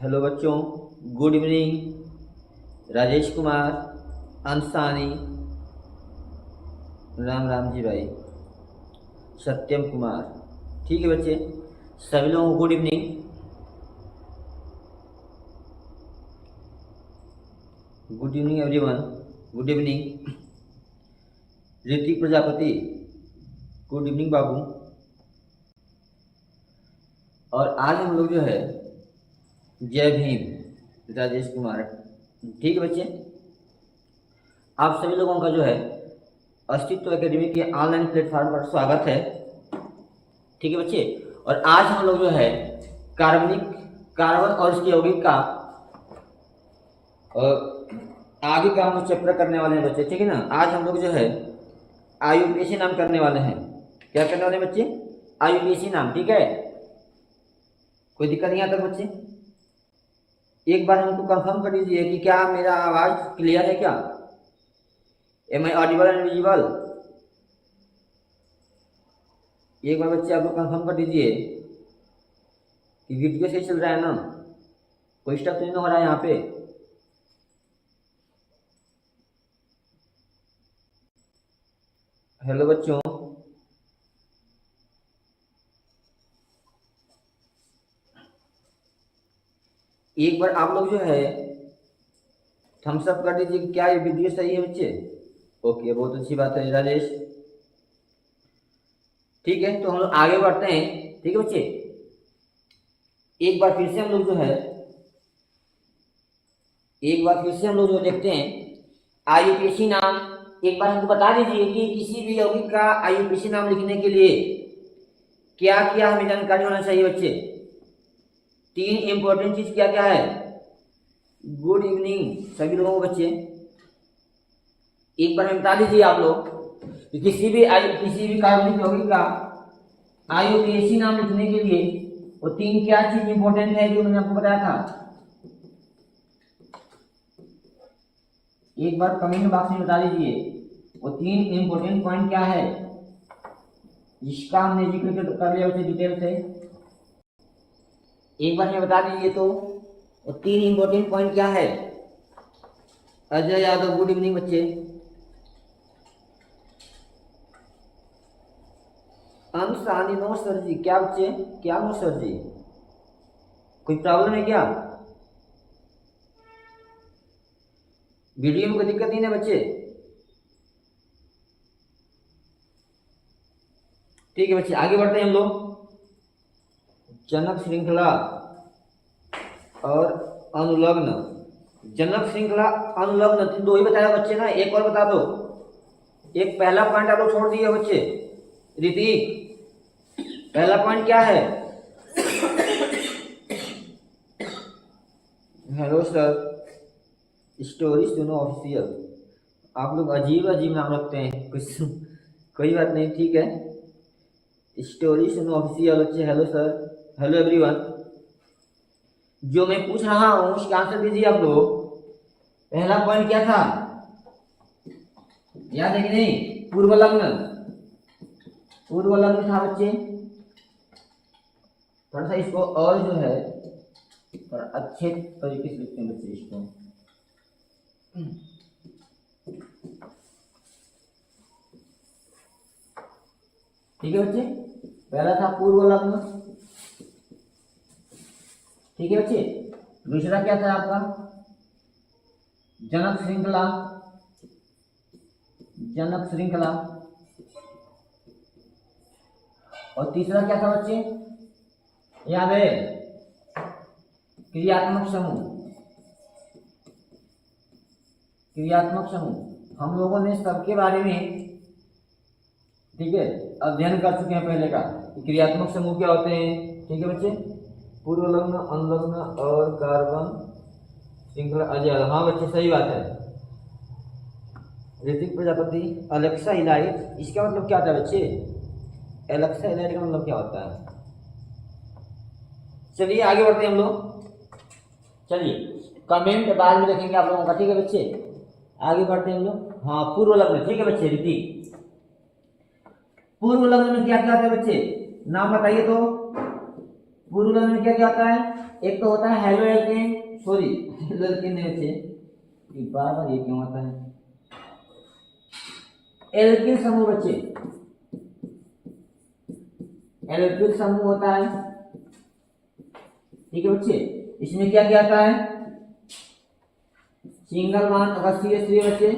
Hello बच्चों, good evening. Rajesh Kumar, Ansari, Ram Ram ji भाई, सत्यम कुमार। ठीक है बच्चे, सभी लोगों को good evening. Good evening everyone, good evening. Hrithik Prajapati, good evening बाबू। और आज हम लोग जो है जय भीम, राजेश कुमार। ठीक है बच्चे, आप सभी लोगों का जो है अस्तित्व एकेडमी के ऑनलाइन प्लेटफॉर्म पर स्वागत है। ठीक है बच्चे, और आज हम लोग जो है कार्बन और उसके यौगिक का आगे का हम लोग चैप्टर करने वाले हैं बच्चे। ठीक है ना। आज हम लोग जो है आयुपीएसी नाम करने वाले हैं। क्या करने वाले हैं बच्चे? आयुपीएसी नाम। ठीक है, कोई दिक्कत नहीं आता बच्चे? एक बार हमको कंफर्म कर दीजिए कि क्या मेरा आवाज क्लियर है? क्या am I audible and visible? एक बार बच्चे आप लोग कंफर्म कर दीजिए कि वीडियो सही चल रहा है ना, कोई स्टॉप तो नहीं हो रहा है यहाँ पे। हेलो बच्चों, एक बार आप लोग जो है थम्स अप कर दीजिए कि क्या ये वीडियो सही है बच्चे। ओके, बहुत अच्छी बात है राजेश। ठीक है, तो हम लोग आगे बढ़ते हैं। ठीक है बच्चे, एक बार फिर से हम लोग जो देखते हैं आयुपीएसी नाम। एक बार हमको बता दीजिए कि किसी भी यौगिक का आयुपीएसी नाम लिखने के लिए क्या क्या हमें जानकारी होना चाहिए बच्चे? तीन इंपॉर्टेंट चीज क्या क्या है? गुड इवनिंग सभी लोगों को बच्चे। एक बार हमें बता दीजिए आप लोग कि किसी भी कार्बनिक यौगिक का आयुपीएसी नाम लिखने के लिए वो तीन क्या चीज इंपॉर्टेंट है जो मैंने आपको बताया था। एक बार कमेंट बॉक्स में बता दीजिए वो तीन इंपॉर्टेंट पॉइंट क्या है जिसका हमने जिक्र कर लिया उसे डिटेल से। एक बार हमें बता दीजिए तो वो तीन इंपॉर्टेंट पॉइंट क्या है। अजय यादव, गुड इवनिंग बच्चे। अंशानी, नो सर जी। क्या बच्चे? क्या नो सर जी? कोई प्रॉब्लम है क्या? वीडियो में कोई दिक्कत नहीं है बच्चे? ठीक है बच्चे, आगे बढ़ते हैं हम लोग। जनक श्रृंखला और अनुलग्न। जनक श्रृंखला, अनुलग्न, दो ही बताया बच्चे ना, एक और बता दो। एक पहला पॉइंट आप लोग छोड़ दिए बच्चे। ऋतिक, पहला पॉइंट क्या है? हेलो सर, स्टोरी सुनो ऑफिशियल। आप लोग अजीब अजीब नाम रखते हैं कुछ। कोई बात नहीं, ठीक है। स्टोरी सुनो ऑफिशियल बच्चे। Hello sir, hello everyone. जो मैं पूछ रहा हूँ उसका आंसर दीजिए आप लोग। पहला पॉइंट क्या था, याद है कि नहीं? पूर्वलग्न। पूर्वलग्न था बच्चे। थोड़ा सा इसको और जो है थोड़ा अच्छे तरीके से लिखते हैं बच्चे इसको। ठीक है बच्चे, पहला था पूर्वलग्न। ठीक है बच्चे, दूसरा क्या था आपका? जनक श्रृंखला। जनक श्रृंखला। और तीसरा क्या था बच्चे? याद है? क्रियात्मक समूह। क्रियात्मक समूह हम लोगों ने सबके बारे में, ठीक है, अध्ययन कर चुके हैं पहले का क्रियात्मक समूह क्या होते हैं। ठीक है बच्चे, पूर्वलग्न, अनुलग्न और कार्बन श्रृंखला अजय। हाँ बच्चे, सही बात है। ऋतिक प्रजापति, अलेक्सा इलाइट, इसका मतलब क्या होता है बच्चे? एलेक्सा इलाइट का मतलब क्या होता है? चलिए आगे बढ़ते हैं हम लोग। चलिए, कमेंट बाद में देखेंगे आप लोगों का। ठीक है बच्चे, आगे बढ़ते हैं हम लोग। हाँ, पूर्वलग्न। ठीक है बच्चे, ऋतिक, पूर्वलग्न में क्या क्या होता है बच्चे? नाम बताइए तो। पूर्व लग्न में क्या क्या होता है? एक तो होता है halo alkane, sorry halo alkane नहीं होते, ये बार बार ये क्यों होता है? एल्किल समूह बच्चे, एल्किल समूह होता है, ठीक है बच्चे। इसमें क्या क्या आता है? सिंगल बॉन्ड, अगर CH3 बच्चे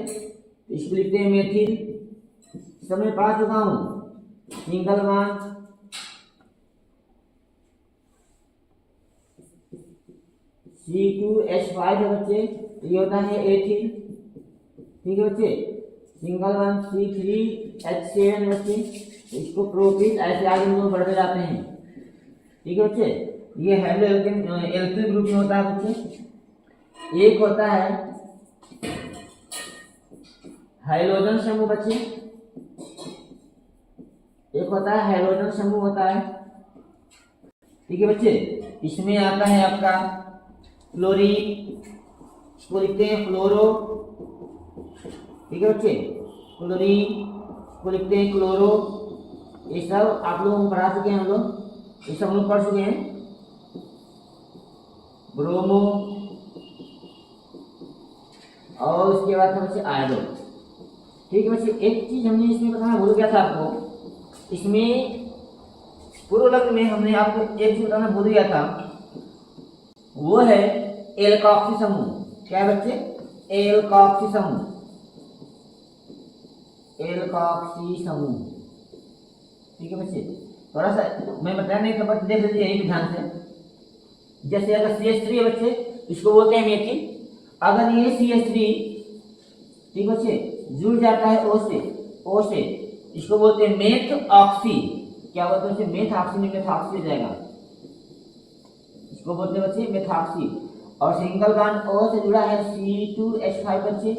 इसको लिखते हैं मेथिल, समय पा चुका हूं, सिंगल बॉन्ड C2H5 है बच्चे, ये होता है एथिल, ठीक है बच्चे। सिंगल बॉन्ड C3H7 बच्चे, इसको प्रोपिल, ऐसे आगे हम लोग बढ़ते जाते हैं, ठीक है बच्चे। ये हेलो एल्किल ग्रुप में होता है बच्चे। एक होता है हाइड्रोजन समूह बच्चे, एक होता है हाइड्रोजन समूह होता है, ठीक है बच्चे। इसमें आता है आपका क्लोरीन, इसको लिखते हैं फ्लोरो, ठीक है बच्चे। क्लोरीन को लिखते हैं क्लोरो, ये सब आप लोग पढ़ा चुके हैं, हम लोग ये सब लोग पढ़ चुके हैं। ब्रोमो, और उसके बाद बच्चे आयोडो, ठीक है बच्चे। एक चीज हमने इसमें बताना भूल गया था आपको, इसमें पूर्व लग्न में हमने आपको एक चीज बताना भूल गया था, वो है एल्कॉक्सी समूह। क्या है बच्चे? एल्कॉक्सी समूह, एल्कॉक्सी समूह, ठीक है बच्चे। थोड़ा सा मैं बताया नहीं तो बस देख लीजिए यही ध्यान से। जैसे अगर CH3 है बच्चे, इसको बोलते हैं मेथिल। अगर ये CH3, ठीक बच्चे, जुड़ जाता है O से, इसको बोलते हैं मेथ ऑक्सी। क्या बोलते हैं? मेथॉक्सी में मेथॉक्सी हो जाएगा, इसको बोलते हैं बच्चे मेथॉक्सी। और सिंगल बॉन्ड O से जुड़ा है C2H5 बच्चे,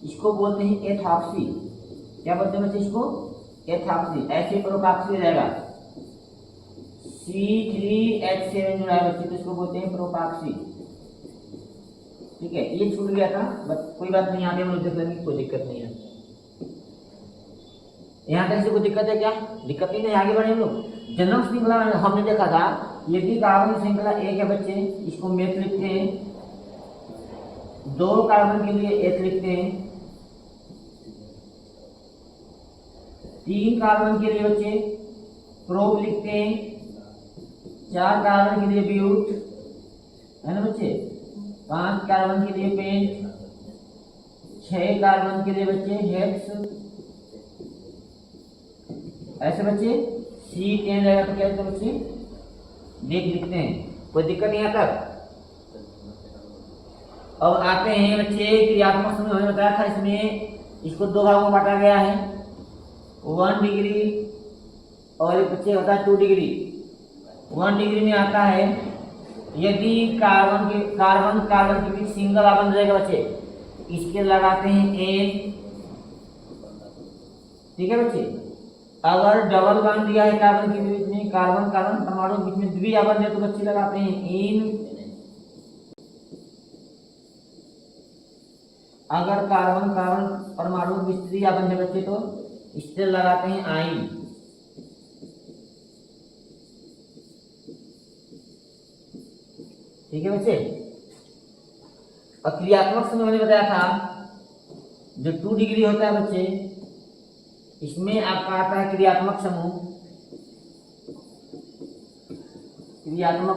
इसको बोलते हैं एथॉक्सी। क्या बोलते हैं बच्चे? इसको एथॉक्सी। ऐसे प्रोपॉक्सी हो जाएगा। C3H7 जुड़ा है बच्चे, तो इसको बोलते हैं प्रोपॉक्सी, ठीक है। ये छूट गया था, बट कोई बात नहीं, आगे हम लोग देख लेंगे, कोई दिक्कत नहीं है। यहाँ तक से कोई दिक्कत है क्या? दिक्कत नहीं है, आगे बढ़े हम लोग। जन्म श्रृंखला में हमने देखा था, यदि कार्बन श्रृंखला एक है बच्चे, इसको मेथ लिखते हैं, 2 कार्बन के लिए एथ लिखते हैं, 3 कार्बन के लिए बच्चे प्रोप लिखते हैं, 4 कार्बन के लिए ब्यूट, है ना बच्चे, 5 कार्बन के लिए पेंट, 6 कार्बन के लिए बच्चे हेक्स, ऐसे बच्चे C10 रहेगा तो क्या लिखते हैं बच्चे? देख लिखते हैं, कोई दिक्कत नहीं आता। अब आते हैं बच्चे क्रियात्मक समूह, हमने बताया था इसमें इसको 2 भागों में बांटा गया है, 1 डिग्री और एक बच्चे होता है 2 डिग्री। 1 डिग्री में आता है यदि कार्बन के बीच सिंगल बॉन्ड रहेगा बच्चे, इसके लगाते हैं N, ठीक है बच्चे। अगर डबल बॉन्ड दिया है कार्बन के बीच में, कार्बन परमाणु के बीच में द्विबंध बॉन्ड है, तो बच्चे लगाते हैं इन। अगर कार्बन परमाणु के बीच त्रिबंध है बच्चे, तो इससे लगाते हैं आइन, ठीक है बच्चे। और क्रियात्मक समूह मैंने बताया था जो 2 डिग्री होता है बच्चे, इसमें आपका आता है क्रियात्मक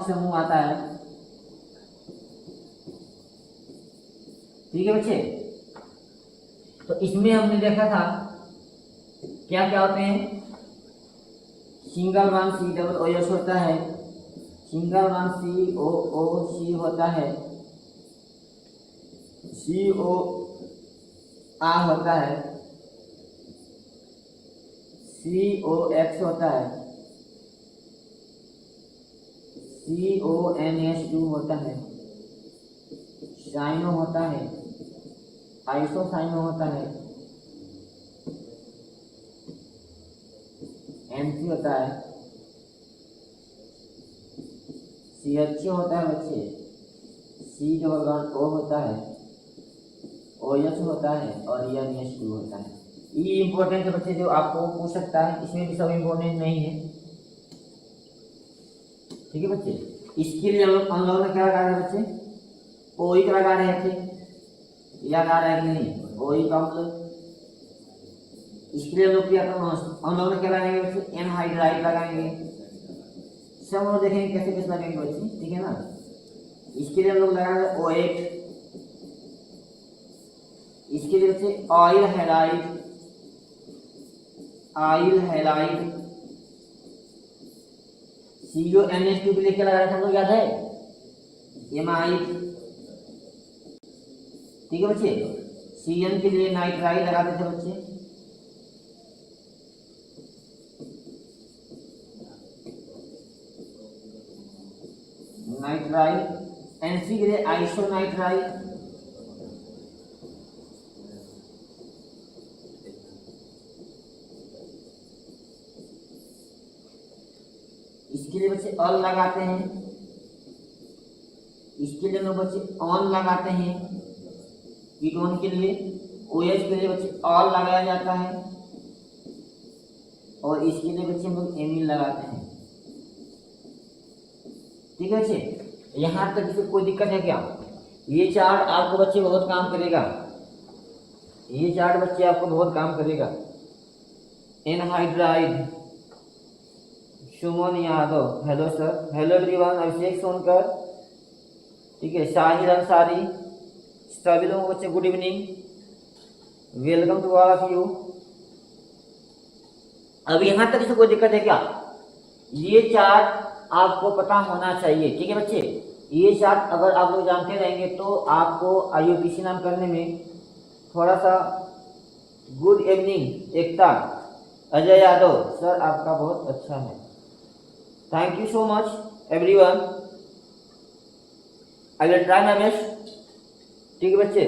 समूह आता है, ठीक है बच्चे। तो इसमें हमने देखा था क्या क्या होते हैं, सिंगल बॉन्ड C+OH होता है, सिंगल बॉन्ड COOC होता है, COR होता है, COX होता है, CONH2 होता है, साइनो होता है, आइसोसाइनो होता है, MC होता है, CHO होता है बच्चे, C+O होता है, OH होता है और NH2 होता है। ये इंपॉर्टेंट है बच्चे, जो आपको पूछ सकता है, इसमें भी सब इंपॉर्टेंट नहीं है, ठीक है बच्चे। इसके लिए हम लोगों ने क्या लगा रहे हैं बच्चे, ओई का लगा रहे थे, याद आ रहा है कि नहीं, ओई का मतलब। इसके लिए हम लोग क्या करना, हम लोगों ने क्या लगाएंगे बच्चे, एनहाइड्राइड लगाएंगे। सब हम लोग देखेंगे कैसे कैसे लगेंगे बच्चे, ठीक है ना। इसके लिए हम लोग लगाएंगे OH। इसके लिए बच्चे oil halide, oil halide. CONH2 के लिए क्या लगाया था हम लोग, याद है, एमाइड। ठीक है बच्चे। CN के लिए नाइट्राइड लगाते थे बच्चे। नाइट्राइड। NC के लिए आइसोनाइट्राइड। इसके लिए बच्चे ऑल लगाते हैं। इसके लिए लोग बच्चे ऑन लगाते हैं। कीटोन के लिए OH के लिए बच्चे ऑल लगाया जाता है, और इसके लिए बच्चे हम लोग एमीन लगाते हैं। ठीक है बच्चे, यहाँ तक किसी कोई दिक्कत है क्या? ये चार्ट आपको बच्चे बहुत काम करेगा, ये चार्ट बच्चे आपको बहुत काम करेगा। Anhydride, Suman Yadav, hello sir, hello everyone, Abhishek Sonkar, ठीक है, शाहिद अंसारी, सभी लोगों को बच्चे good evening, welcome to all of you. अब यहाँ तक से कोई दिक्कत है क्या? ये चार्ट आपको पता होना चाहिए, ठीक है बच्चे। ये चार्ट अगर आप लोग जानते रहेंगे तो आपको IUPAC नाम करने में थोड़ा सा। गुड इवनिंग एकता, अजय यादव, सर आपका बहुत अच्छा है, thank you so much everyone, I will try my best. ठीक है बच्चे,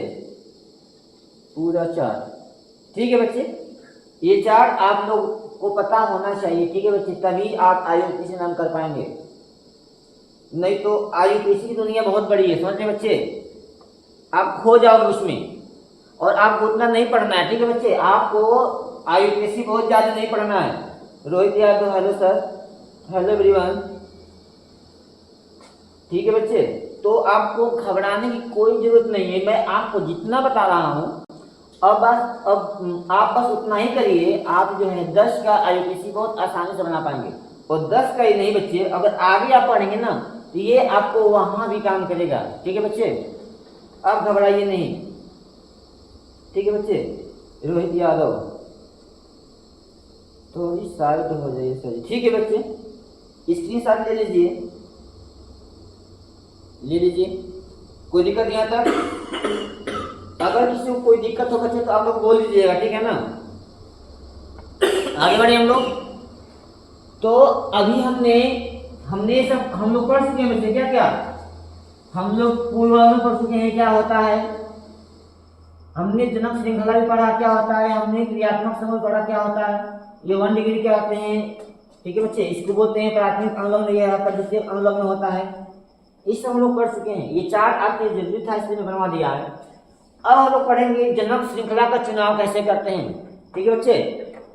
पूरा चार्ट, ठीक है बच्चे। ये चार्ट आप लोग को पता होना चाहिए, ठीक है बच्चे, तभी आप IUPAC नाम कर पाएंगे। नहीं तो IUPAC की दुनिया बहुत बड़ी है, समझे बच्चे, आप खो जाओगे उसमें, और आपको उतना नहीं पढ़ना है, ठीक है बच्चे। आपको IUPAC बहुत ज्यादा नहीं पढ़ना है। Rohit Yadav, hello sir, hello everyone, ठीक है बच्चे। तो आपको घबराने की कोई जरूरत नहीं है, मैं आपको जितना बता रहा हूँ अब आप बस उतना ही करिए। आप जो है 10 का IUPAC बहुत आसानी से बना पाएंगे, और 10 का ही नहीं बच्चे, अगर आगे आप पढ़ेंगे ना तो ये आपको वहां भी काम करेगा, ठीक है बच्चे, आप घबराइए नहीं, ठीक है बच्चे। रोहित यादव, थोड़ी साइड हो जाइए सर, ठीक है बच्चे, स्क्रीनशॉट ले लीजिए, ले लीजिए, कोई दिक्कत यहाँ तक? अगर किसी को कोई दिक्कत हो बच्चे तो आप लोग बोल दीजिएगा, ठीक है ना। आगे बढ़े हम लोग। तो अभी हमने सब हम लोग पढ़ चुके हैं बच्चे, क्या क्या हम लोग पूर्वानुमान पढ़ चुके हैं, क्या होता है। हमने जनक श्रृंखला भी पढ़ा क्या होता है, हमने क्रियात्मक समूह पढ़ा क्या होता है, ये 1 डिग्री क्या होते हैं, ठीक है बच्चे। इसको बोलते हैं प्राथमिक अनुलग्न, यह द्वितीयक अनुलग्न होता है। इस सब हम लोग पढ़ चुके हैं, ये चार्ट आपके जरूरी था इसलिए बनवा दिया है। अब हम लोग पढ़ेंगे जनक श्रृंखला का चुनाव कैसे करते हैं, ठीक है बच्चे।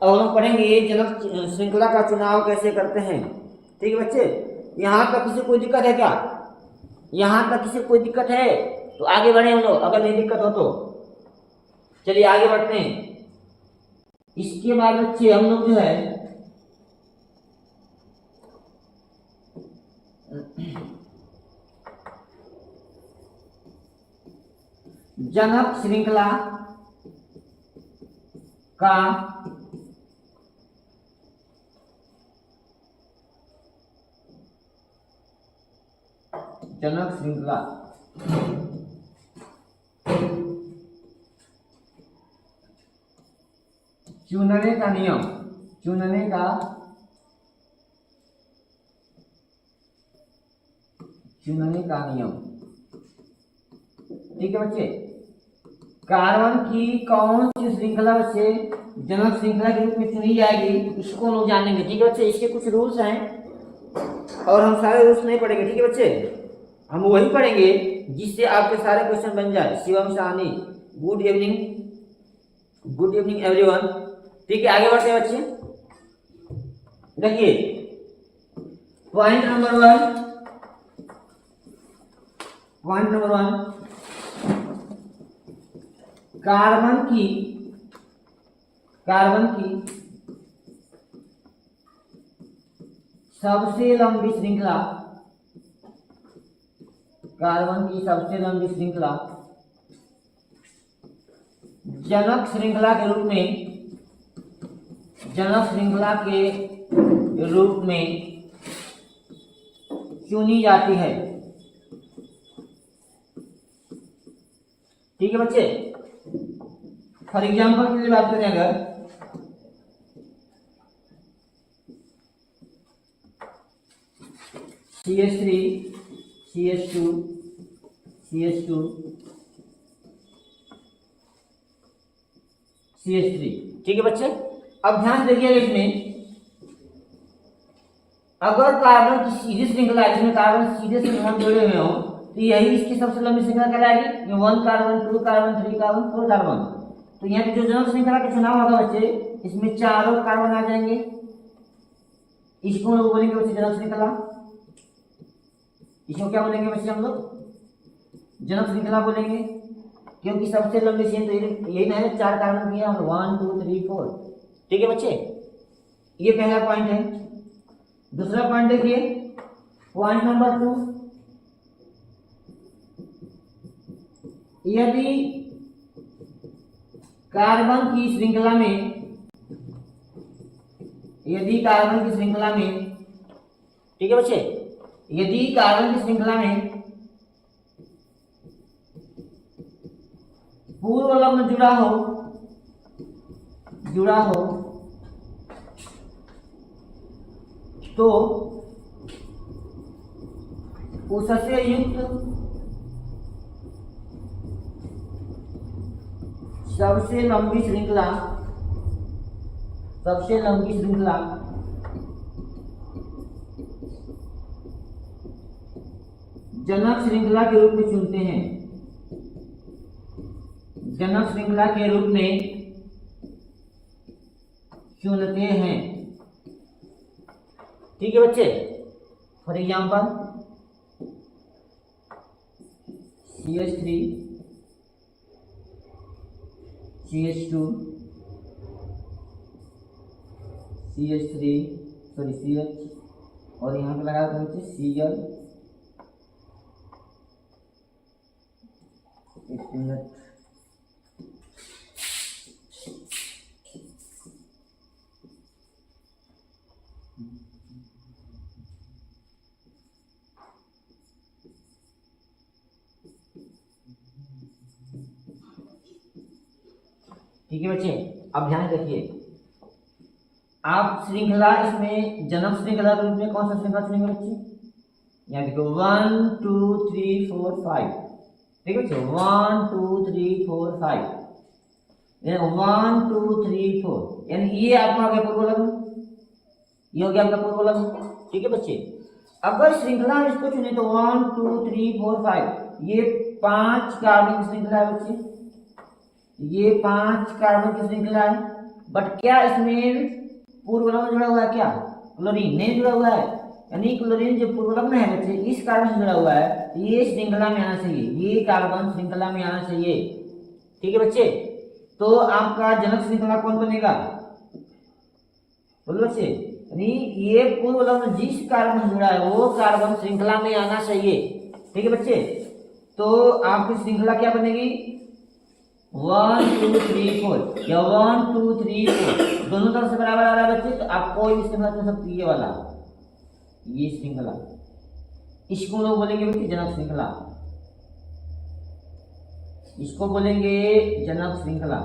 अब हम लोग पढ़ेंगे जनक श्रृंखला का चुनाव कैसे करते हैं, ठीक है बच्चे। यहाँ तक किसी कोई दिक्कत है क्या? यहाँ तक किसी कोई दिक्कत है तो आगे बढ़े हम लोग, अगर नहीं दिक्कत हो तो चलिए आगे बढ़ते हैं। इसके बाद बच्चे हम लोग जो है जनक श्रृंखला का जनक श्रृंखला चुनने का नियम, चुनने का नियम, ठीक है बच्चे। कार्बन की कौन सी श्रृंखला से जनक श्रृंखला के रूप में चुनी जाएगी इसको हम लोग जानेंगे, ठीक है बच्चे। इसके कुछ रूल्स हैं और हम सारे रूल्स नहीं पढ़ेंगे, ठीक है बच्चे, हम वही पढ़ेंगे जिससे आपके सारे क्वेश्चन बन जाए। Shivam Sahni, good evening, good evening everyone, ठीक है। आगे बढ़ते हैं बच्चे, देखिए point number one, point number one, carbon की सबसे लंबी श्रृंखला, कार्बन की सबसे लंबी श्रृंखला जनक श्रृंखला के रूप में, जनक श्रृंखला के रूप में चुनी जाती है। ठीक है बच्चे। फॉर एग्जाम्पल के लिए बात करें, अगर CH3 CH2 CH2 CH3, ठीक है बच्चे। अब ध्यान देखिएगा, इसमें अगर कार्बन की सीधी श्रृंखला है, जिसमें कार्बन सीधे से जुड़े हुए हो, तो यही इसकी सबसे लंबी श्रृंखला कहलाएगी। ये 1 कार्बन, 2 कार्बन, 3 कार्बन, 4 कार्बन। तो यहाँ पे जो जनक श्रृंखला का चुनाव होगा बच्चे, इसमें चारों कार्बन आ जाएंगे। इसको हम लोग बोलेंगे बच्चे जनक श्रृंखला। इसको क्या बोलेंगे बच्चे हम लोग? जनक श्रृंखला बोलेंगे, क्योंकि सबसे लंबी चेन तो यही ना है, 4 कार्बन की है, 1 2 3 4। ठीक है बच्चे, ये पहला पॉइंट है। दूसरा पॉइंट देखिए, पॉइंट नंबर 2, यदि कार्बन की श्रृंखला में, यदि कार्बन की श्रृंखला में, ठीक है बच्चे, यदि कार्बन की श्रृंखला में पूर्व लग्न जुड़ा हो तो उससे युक्त सबसे लंबी श्रृंखला जनक श्रृंखला के रूप में चुनते हैं, जनक श्रृंखला के रूप में चुनते हैं। ठीक है बच्चे। For example CH3 CH2 CH3 sorry CH और यहाँ पे लगा बच्चे Cl। एक मिनट, ठीक है बच्चे। अब ध्यान रखिए, आप श्रृंखला इसमें जनक श्रृंखला के रूप में कौन सा श्रृंखला चुनेंगे बच्चे? यहाँ देखो 1 2 3 4 5। ठीक है बच्चे, 1 2 3 4 5, 1 2 3 4, यानी ये आपका हो गया पूर्व लग्न, ये हो गया आपका पूर्व लग्न। ठीक है बच्चे। अगर श्रृंखला में इसको चुने तो 1 2 3 4 5, ये 5 कार्बन की श्रृंखला है बच्चे, ये 5 कार्बन की श्रृंखला है। बट क्या इसमें पूर्व लग्न जुड़ा हुआ है? क्या क्लोरीन नहीं जुड़ा हुआ है? यानी क्लोरीन जो पूर्व लग्न है बच्चे, इस कार्बन से जुड़ा हुआ है, ये श्रृंखला में आना चाहिए, ये कार्बन श्रृंखला में आना चाहिए। ठीक है बच्चे। तो आपका जनक श्रृंखला कौन बनेगा? बोलो बच्चे, यानी ये पूर्व लग्न जिस कार्बन से जुड़ा है वो कार्बन श्रृंखला में आना चाहिए। ठीक है बच्चे। तो आपकी श्रृंखला क्या बनेगी? 1 2 3 4, या 1 2 3 4 दोनों तरफ से बराबर आ रहा है बच्चे, तो आप कोई भी श्रृंखला चुन सकते, ये वाला, ये श्रृंखला, इसको लोग बोलेंगे बच्चे जनक श्रृंखला, इसको बोलेंगे जनक श्रृंखला।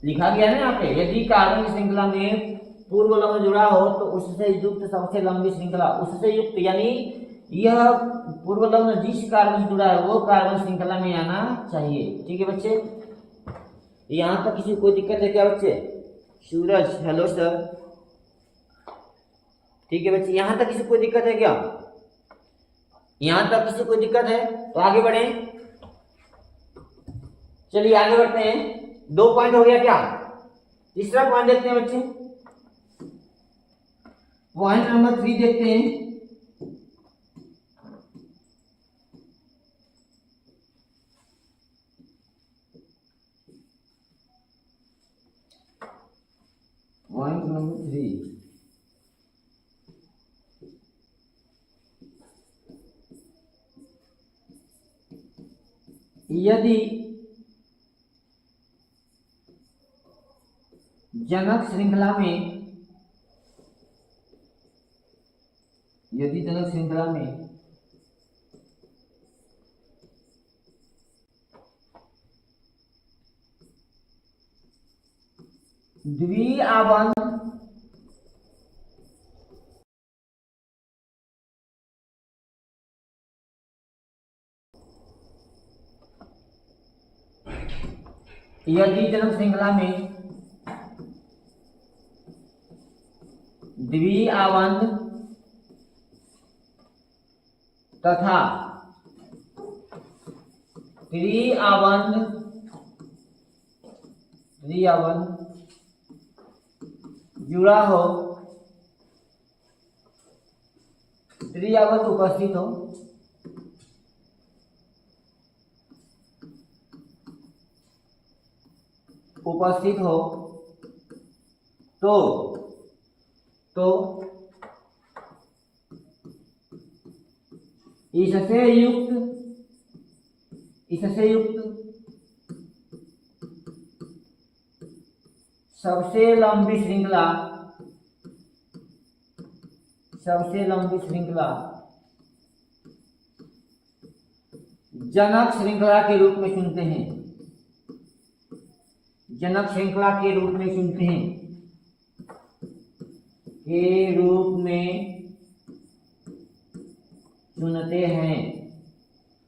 लिखा गया है ना यहाँ पे, यदि कार्बन की श्रृंखला में पूर्व लग्न जुड़ा हो तो उससे युक्त सबसे लंबी श्रृंखला, उससे युक्त यानी यह पूर्व लग्न जिस कार्बन से जुड़ा है वो कार्बन श्रृंखला में आना चाहिए। ठीक है बच्चे। यहाँ तक किसी कोई दिक्कत है क्या बच्चे? सूरज, हेलो सर। ठीक है बच्चे, यहाँ तक किसी कोई दिक्कत है क्या? यहाँ तक किसी कोई दिक्कत है तो आगे बढ़े। चलिए आगे बढ़ते हैं। 2 पॉइंट हो गया क्या? तीसरा पॉइंट देखते हैं बच्चे। पॉइंट नंबर 3 देखते हैं। पॉइंट नंबर 3, यदि जनक श्रृंखला में द्विआबंध जनक श्रृंखला में द्विआबंध तथा त्रिआबंध जुड़ा हो, त्रिआबंध उपस्थित हो, तो इससे युक्त सबसे लंबी श्रृंखला जनक श्रृंखला के रूप में चुनते हैं।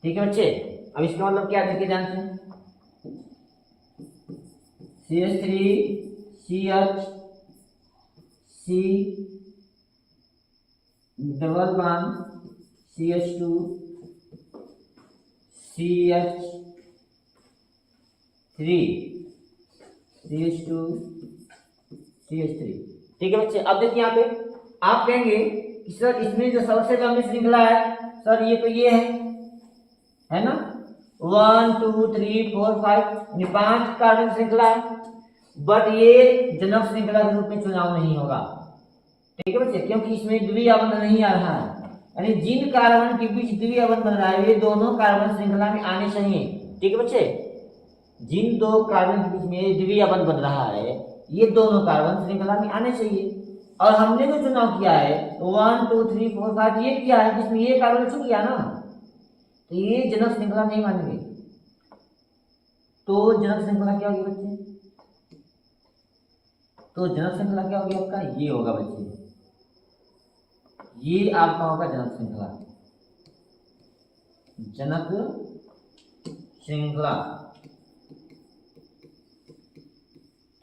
ठीक है बच्चे, अब इसका मतलब क्या देखिए जानते हैं। CH3 CH C double bond CH2 CH3 CH2 CH3। ठीक है बच्चे, अब देखिए यहाँ पे आप कहेंगे कि सर इसमें जो सबसे लंबी श्रृंखला है सर ये तो ये है ना, 1 2 3 4 5 यानी 5 कार्बन श्रृंखला है, बट ये जनक श्रृंखला के रूप में चुनाव नहीं होगा। ठीक है बच्चे, क्योंकि इसमें द्विआबंध नहीं आ रहा है, यानी जिन कार्बन के बीच द्विआबंध बन रहा है ये दोनों कार्बन श्रृंखला में आने चाहिए। ठीक है बच्चे, जिन दो कार्बन के बीच में द्विआबंध बन रहा है ये दोनों कार्बन श्रृंखला में आने चाहिए। और हमने जो चुनाव किया है 1 2 3 4 5 ये किया है जिसमें ये कार्बन चुन गया ना, तो ये जनक श्रृंखला नहीं मानेंगे। तो जनक श्रृंखला क्या होगी बच्चे? तो जनक श्रृंखला क्या होगी आपका? ये होगा बच्चे, ये आपका होगा जनक श्रृंखला।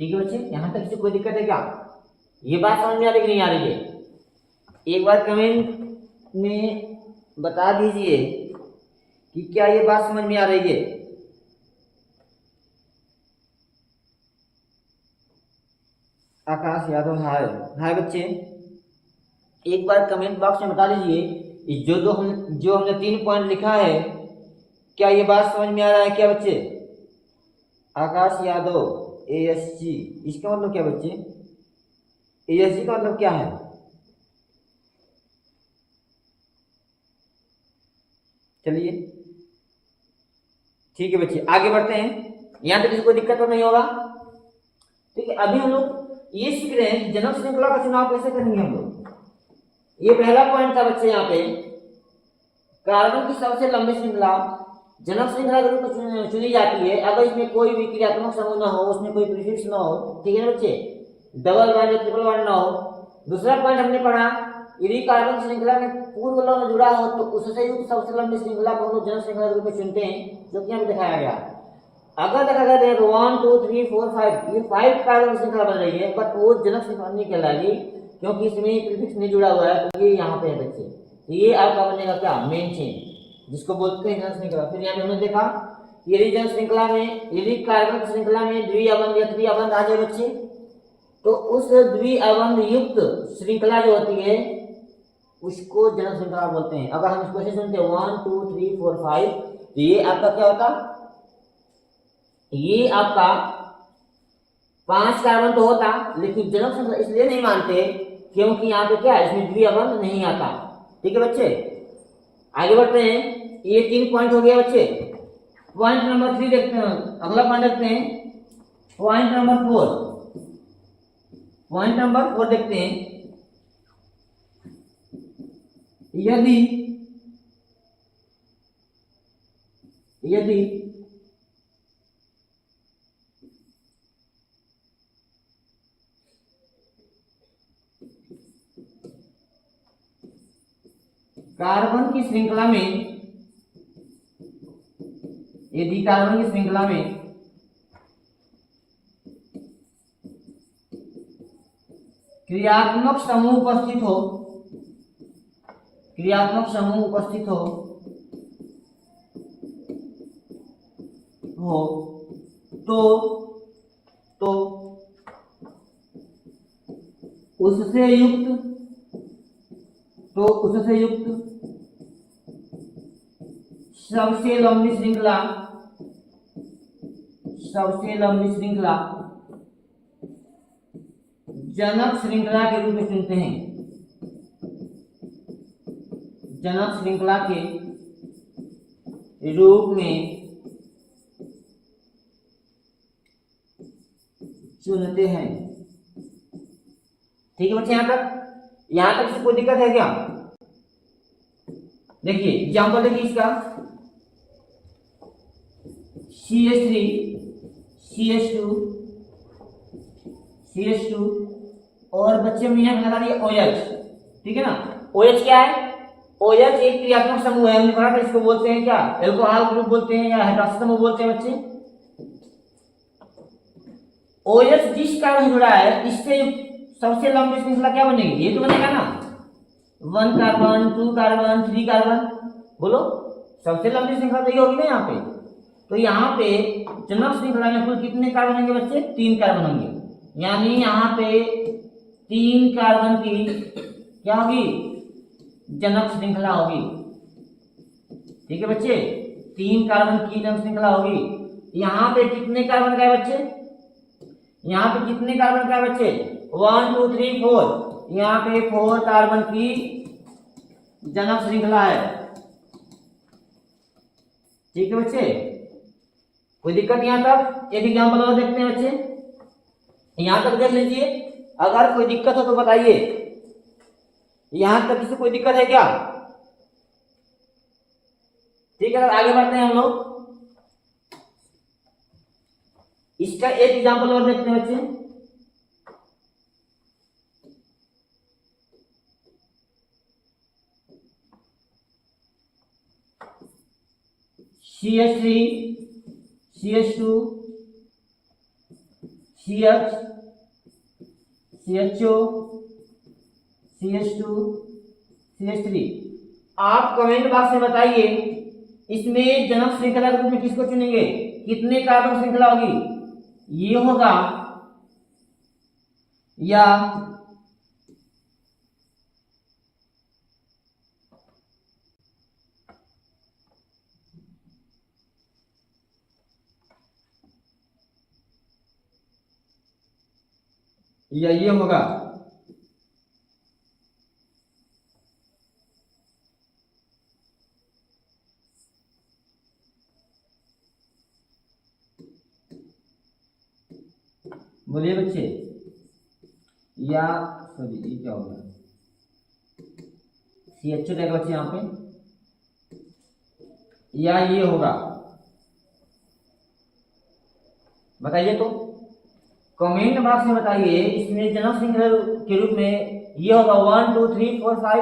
ठीक है बच्चे, यहां तक किसी कोई दिक्कत है क्या? ये बात समझ में आ रही कि नहीं आ रही है? एक बार कमेंट में बता दीजिए कि क्या ये बात समझ में आ रही है। आकाश यादव हाय बच्चे, एक बार कमेंट बॉक्स में बता दीजिए जो हमने 3 पॉइंट लिखा है क्या ये बात समझ में आ रहा है क्या बच्चे? आकाश यादव ASG, इसका मतलब क्या बच्चे? ASG का मतलब क्या है? चलिए ठीक है बच्चे, आगे बढ़ते हैं। यहां तक किसी को दिक्कत तो नहीं होगा? ठीक है, अभी हम लोग ये सीख रहे हैं कि जनक श्रृंखला का चुनाव कैसे करेंगे हम लोग। ये पहला पॉइंट था बच्चे, यहाँ पे कार्बन की सबसे लंबी श्रृंखला जनक श्रृंखला के रूप में चुनी जाती है अगर इसमें कोई भी क्रियात्मक समूह ना हो, उसमें कोई प्रीफिक्स ना हो। ठीक है ना बच्चे, डबल बॉन्ड या ट्रिपल बॉन्ड ना हो। दूसरा पॉइंट हमने पढ़ा, यदि कार्बन श्रृंखला में पूर्व लौह जुड़ा हो तो उससे युक्त सबसे लंबी श्रृंखला को हम लोग जनक श्रृंखला के रूप में चुनते हैं, जो कि यहाँ पे दिखाया गया। अगर देखा जाए 1 2 3 4 5 ये 5 कार्बन श्रृंखला बन रही है, बट वो जनक श्रृंखला नहीं कहलाएगी क्योंकि इसमें प्रीफिक्स नहीं जुड़ा हुआ है। तो ये यहाँ पे है बच्चे, तो ये आपका बनेगा क्या? मेन चेन, जिसको बोलते हैं जनक श्रृंखला। फिर यहाँ पे हमने देखा यदि जनक श्रृंखला में, यदि कार्बन श्रृंखला में द्विआबंध या त्रिआबंध आ जाए बच्चे, तो उस द्विअवंध युक्त श्रृंखला जो होती है उसको जनक श्रृंखला बोलते हैं। अगर हम इसको ऐसे सुनते हैं 1 2 3 4 5, तो ये आपका क्या होता, ये आपका 5 कार्बन तो होता, लेकिन जनक श्रृंखला इसलिए नहीं मानते क्योंकि यहाँ पे क्या है, इसमें द्विअवंध नहीं आता। ठीक है बच्चे, आगे बढ़ते हैं। ये 3 पॉइंट हो गया बच्चे। पॉइंट नंबर 3 देखते हैं, अगला पॉइंट देखते हैं पॉइंट नंबर 4। पॉइंट नंबर 4 देखते हैं। यदि कार्बन की श्रृंखला में, यदि कार्बन की श्रृंखला में क्रियात्मक समूह उपस्थित हो, क्रियात्मक समूह उपस्थित हो तो उससे युक्त सबसे लंबी श्रृंखला जनक श्रृंखला के रूप में चुनते हैं। जनक श्रृंखला के रूप में चुनते हैं। ठीक है बच्चे, यहां तक से कोई दिक्कत है क्या? देखिए एग्जाम्पल देखिए इसका CH3 CH2 CH2 और बच्चे में यहाँ बता दिए OH। ठीक है ना, OH क्या है? OH एक क्रियात्मक समूह है, हमने पढ़ा था। इसको बोलते हैं क्या, एल्कोहल ग्रुप बोलते हैं या हाइड्रोक्सी समूह बोलते हैं बच्चे। OH जिस कार्बन जुड़ा है इससे सबसे लंबी श्रृंखला क्या बनेगी? ये तो बनेगा ना, 1 कार्बन 2 कार्बन 3 कार्बन, बोलो सबसे लंबी श्रृंखला तो ये होगी ना यहाँ पे। तो यहाँ पे जनक श्रृंखला में कुल कितने कार्बन होंगे बच्चे? 3 कार्बन होंगे, यानी यहाँ पे 3 कार्बन की क्या होगी? जनक श्रृंखला होगी। ठीक है बच्चे, 3 कार्बन की जनक श्रृंखला होगी। यहाँ पे कितने कार्बन का है बच्चे? यहाँ पे कितने कार्बन का है बच्चे? 1 2 3 4, यहाँ पे 4 कार्बन की जनक श्रृंखला है। ठीक है बच्चे, कोई दिक्कत यहाँ तक? एक एग्जाम्पल और देखते हैं बच्चे, यहाँ तक देख लीजिए। अगर कोई दिक्कत हो तो बताइए। यहां तक किसी कोई दिक्कत है क्या? ठीक है, आगे बढ़ते हैं हम लोग। इसका एक एग्जाम्पल और देखते हैं बच्चे। CH3 CH2 CH CHO CH2 CH3। आप कमेंट बॉक्स में बताइए इसमें जनक श्रृंखला के रूप में किसको चुनेंगे? कितने कार्बन श्रृंखला होगी? ये होगा या ये होगा। बोलिए बच्चे, या सॉरी ये क्या होगा? CH रहेगा बच्चे यहाँ पे, या ये होगा? बताइए तो, कमेंट बॉक्स में बताइए। इसमें जनक श्रृंखला के रूप में ये होगा 1 2 3 4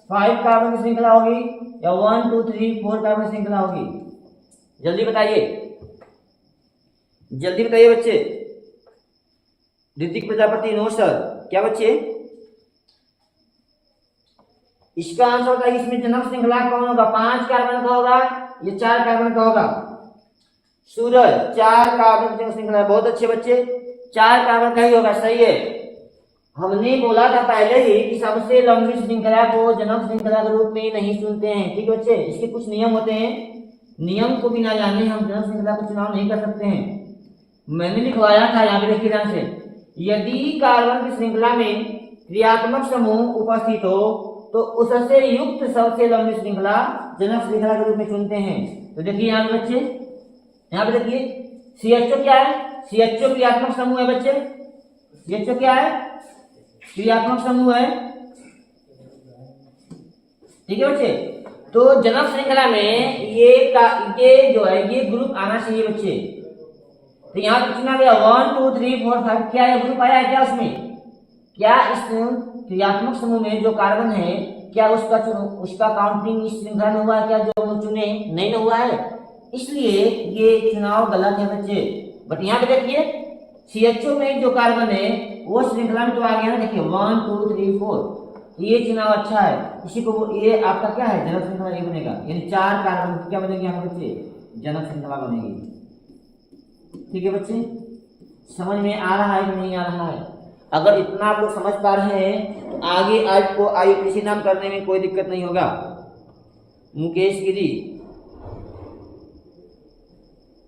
5 कार्बन की श्रृंखला होगी या 1 2 3 4 कार्बन श्रृंखला होगी? जल्दी बताइए, जल्दी बताइए बच्चे। ऋतिक प्रजापति, नो सर, क्या बच्चे? इसका आंसर होता है इसमें जनक श्रृंखला कौन होगा? 5 कार्बन का होगा या 4 कार्बन का होगा? सूरज, 4 कार्बन की जनक श्रृंखला। बहुत अच्छे बच्चे, 4 कार्बन का ही होगा, सही है। हमने बोला था पहले ही कि सबसे लंबी श्रृंखला को जनक श्रृंखला के रूप में नहीं चुनते हैं। ठीक है बच्चे, इसके कुछ नियम होते हैं, नियम को बिना जाने हम जनक श्रृंखला का चुनाव नहीं कर सकते हैं। मैंने लिखवाया था, यहाँ पे देखिए ध्यान से, यदि कार्बन की श्रृंखला में क्रियात्मक समूह उपस्थित हो तो उससे युक्त सबसे लंबी श्रृंखला जनक श्रृंखला के रूप में चुनते हैं। तो देखिए यहाँ पे बच्चे, यहाँ पे देखिए CHO क्या है, CHO क्रियात्मक समूह है बच्चे, CHO क्या है, क्रियात्मक समूह है। ठीक है बच्चे, तो जनक श्रृंखला में ये जो है ये ग्रुप आना चाहिए बच्चे। तो यहाँ पे चुना गया 1 2 3 4 5, क्या ये ग्रुप आया है क्या उसमें? क्या इस क्रियात्मक समूह में जो कार्बन है क्या उसका काउंटिंग इस श्रृंखला में हुआ है क्या, जो हम चुने नहीं ना हुआ है, इसलिए ये चुनाव गलत है बच्चे। बट यहाँ पे देखिए CHO में जो कार्बन है वो श्रृंखला में तो आ गया ना, देखिए 1 2 3 4, ये चुनाव अच्छा है। इसी को ये आपका क्या है, जनक श्रृंखला ये बनेगा, यानी 4 कार्बन क्या बनेगी यहाँ बच्चे, जनक श्रृंखला बनेगी। ठीक है बच्चे, समझ में आ रहा है कि नहीं आ रहा है? अगर इतना आप लोग समझ पा रहे हैं तो आगे आपको IUPAC नाम करने में कोई दिक्कत नहीं होगा। मुकेश गिरी,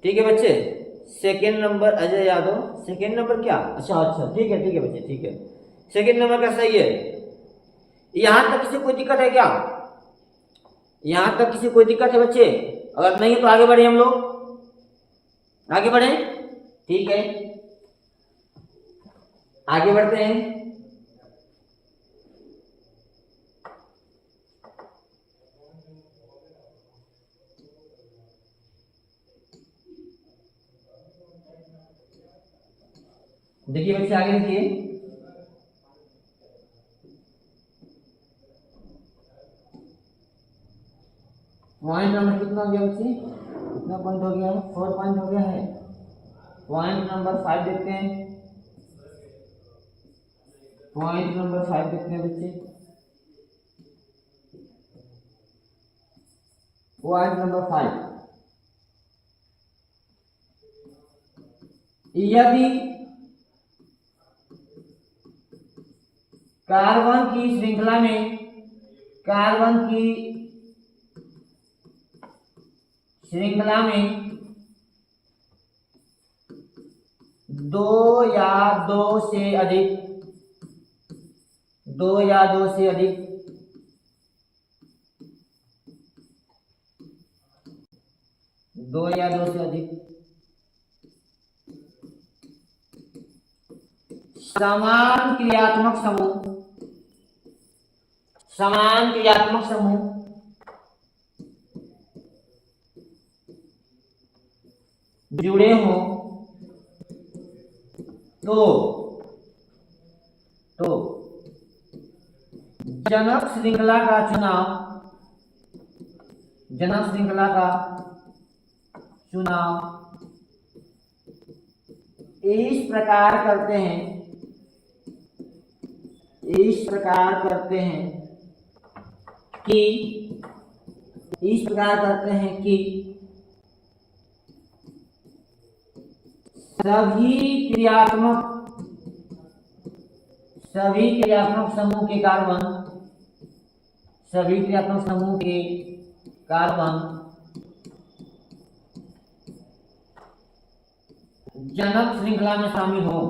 ठीक है बच्चे। Second number Ajay Yadav, second number क्या, अच्छा ठीक है बच्चे, ठीक है, सेकेंड नंबर का सही है। यहां तक किसी कोई दिक्कत है क्या? यहां तक किसी कोई दिक्कत है बच्चे? अगर नहीं तो आगे बढ़े, हम लोग आगे बढ़े। ठीक है, आगे बढ़ते हैं। देखिए बच्चे आगे देखिए, पॉइंट नंबर कितना हो गया बच्चे, कितना पॉइंट हो गया, 4 पॉइंट हो गया है। पॉइंट नंबर 5 देखते हैं, पॉइंट नंबर 5 देखते हैं बच्चे। पॉइंट नंबर 5, यदि कार्बन की श्रृंखला में, कार्बन की श्रृंखला में 2 या 2 से अधिक, 2 या 2 से अधिक समान क्रियात्मक समूह जुड़े हों तो जनक श्रृंखला का चुनाव इस प्रकार करते हैं कि सभी क्रियात्मक समूह के कार्बन जनक श्रृंखला में शामिल हो।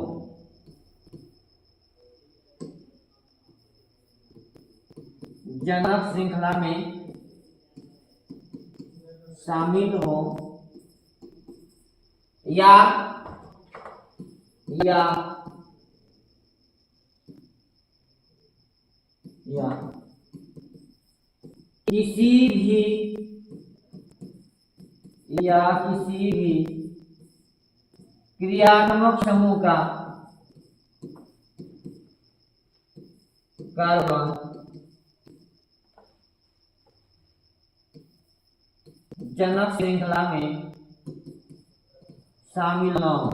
जनक श्रृंखला में शामिल हो या किसी भी क्रियात्मक समूह का कार्बन जनक श्रृंखला में शामिल न हो।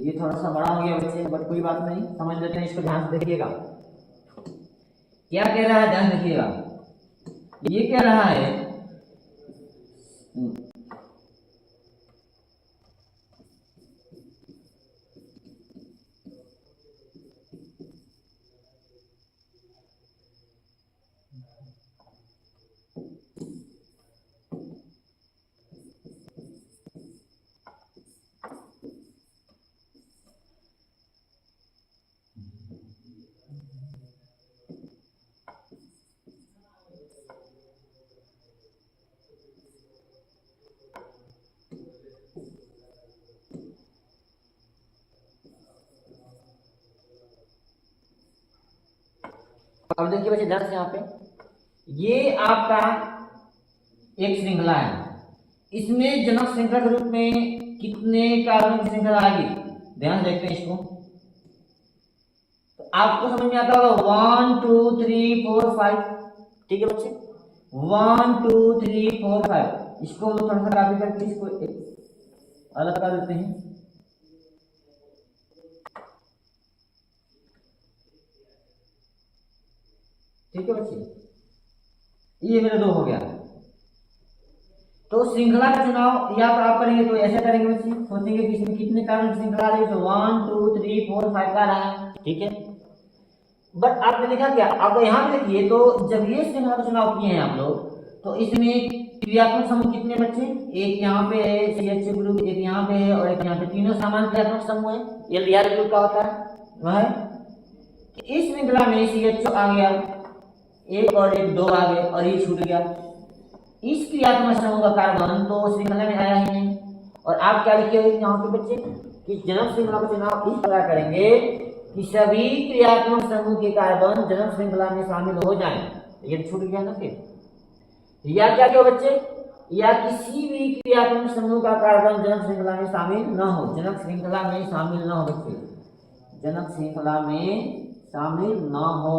ये थोड़ा सा बड़ा हो गया बच्चे, बट कोई बात नहीं, समझ लेते हैं। इसको ध्यान से देखिएगा, क्या कह रहा है, ध्यान देखिएगा। ये कह रहा है देखिए बच्चे ध्यान से यहाँ पे, ये आपका एक श्रृंखला है, इसमें जनक श्रृंखला के रूप में कितने कार्बन की श्रृंखला आएगी, ध्यान से देखते हैं इसको। तो आपको समझ में आता होगा 1 2 3 4 5, ठीक है बच्चे, 1 2 3 4 5। इसको हम लोग थोड़ा सा कॉपी करके इसको अलग कर देते हैं। ठीक है बच्चे, ये मेरा 2 हो गया। तो श्रृंखला का चुनाव या तो आप करेंगे तो ऐसे करेंगे बच्चे, सोचेंगे कि इसमें कितने कार्बन की श्रृंखला आ रही है, तो 1 2 3 4 5 का रहा है, ठीक है। बट आपने लिखा क्या, आप यहाँ पे देखिए, तो जब ये श्रृंखला का चुनाव किए हैं आप लोग, तो इसमें क्रियात्मक समूह कितने बच्चे, एक यहाँ पे है CH ग्रुप, एक यहाँ पे है और एक यहाँ पे, तीनों समान क्रियात्मक समूह है। एल्डिहाइड ग्रुप का होता है वह है। इस श्रृंखला में CH आ गया एक और एक 2 आ गए और ये छूट गया, इस क्रियात्मक समूह का कार्बन तो श्रृंखला में आया ही नहीं। और आप क्या लिखे हुए यहाँ पे बच्चे कि जनक श्रृंखला का चुनाव इस प्रकार करेंगे कि सभी क्रियात्मक समूह के कार्बन जनक श्रृंखला में शामिल हो जाएं। ये छूट गया ना फिर, या क्या क्यों बच्चे, या किसी भी क्रियात्मक समूह का कार्बन जनक श्रृंखला में शामिल न हो, जनक श्रृंखला में शामिल न हो बच्चे, जनक श्रृंखला में शामिल न हो।